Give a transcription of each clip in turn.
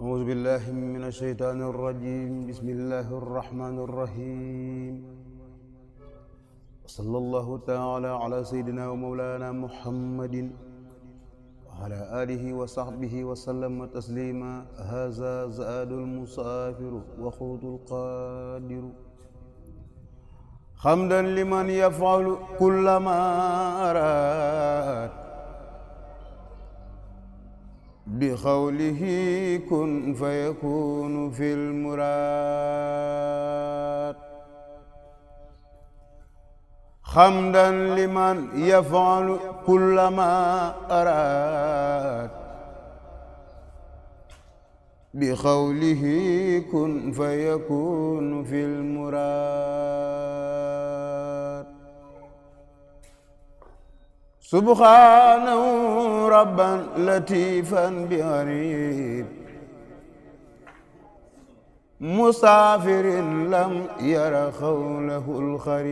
أعوذ بالله من الشيطان الرجيم بسم الله الرحمن الرحيم وصلى الله تعالى على سيدنا ومولانا محمد وعلى آله وصحبه وسلم تسليما هذا زاد المسافر وخوض القادر حمدا لمن يفعل كل ما أراد بقوله كن فيكون في المراد حمدا لمن يفعل كل ما أراد بقوله كن فيكون في المراد سبحانه ربا لطيفا بغريب مسافر لم ير خوله الخريب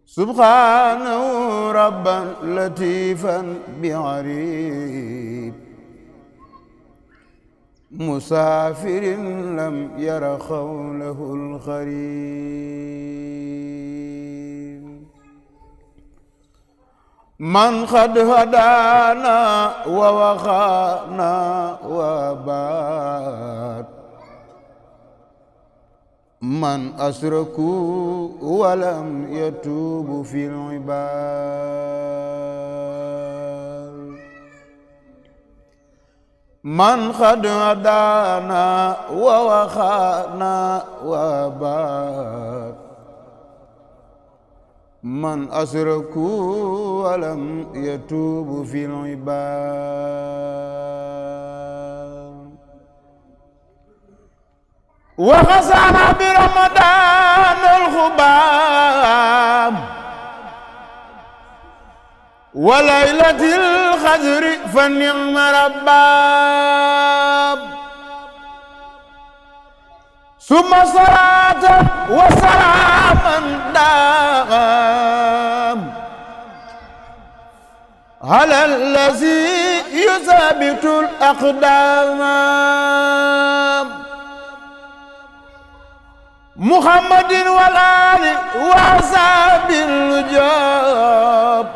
سبحانه ربا لطيفا بغريب مسافر لم ير خوله الخريب من قد هدانا ووقانا وبات من أشركوا ولم يتوب في العباد من قد هدانا ووقانا وبات من أشركوا ولم يتوب في العباد وخسر برمضان الخبام وليلة القدر فنعم رباب ثم صلاة وسلاما دام على الذي يثبت الأقدام محمد والآل وأصحاب الجاب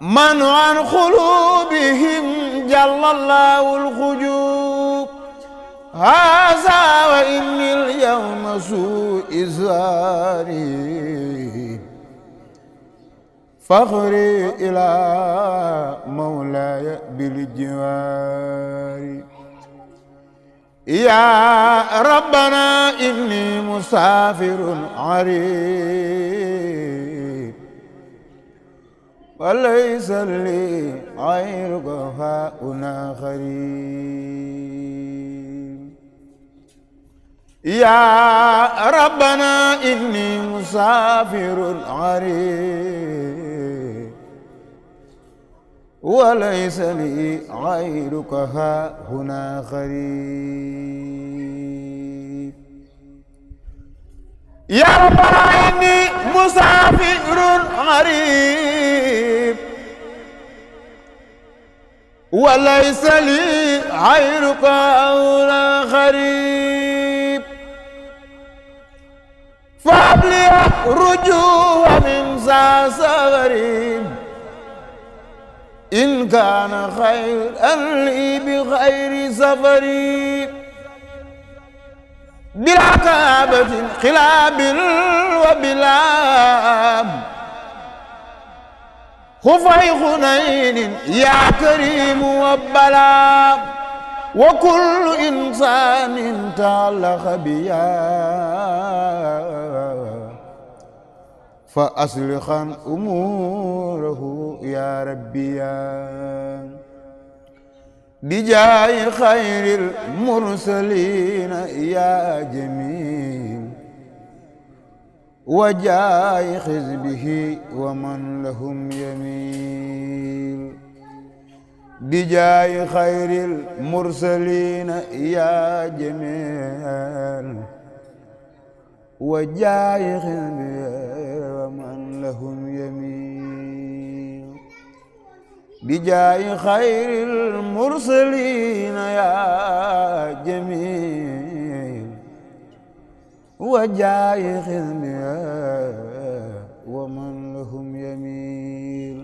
من عن قلوبهم جل الله الخجوب هذا وإني اليوم سوء زاري فخري إلى مولاي بالجوار يا ربنا إني مسافر عريب وليس لي غيرك هاهنا خريب يا ربنا إني مسافر عريب وليس لي غيرك هاهنا خريب يا ربنا إني مسافر غريب وليس لي غيرك هاهنا خريب فابلي رجوع من ساسغريب إن كان خيرا لي بخير سفري بلا كابة خلاب وبلاب خفي خنين يا كريم وبلاب وكل إنسان تعلق بيا فأصلحا أموره يا ربي بجاه خير المرسلين يا جميل وجاه حزبه ومن لهم يميل بجاه خير المرسلين يا جميل وجاه حزبه ومن لهم يمين bijaayi xayril mursaliina yaa jamiil wajaayi xidmiya wa man lahum yamiil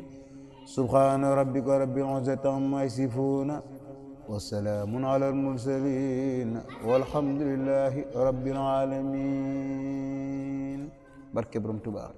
subhaana rabbika rabbil izzati ammaa yasifuuna wa salaamun alal mursaliin walhamdulillaahi rabbil aalamiin barke Borom Tuubaa